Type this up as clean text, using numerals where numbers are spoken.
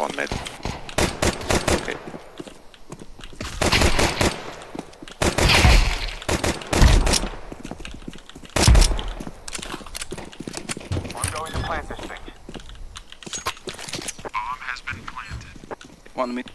One mid. Okay. I'm going to plant this thing. Bomb has been planted. One mid.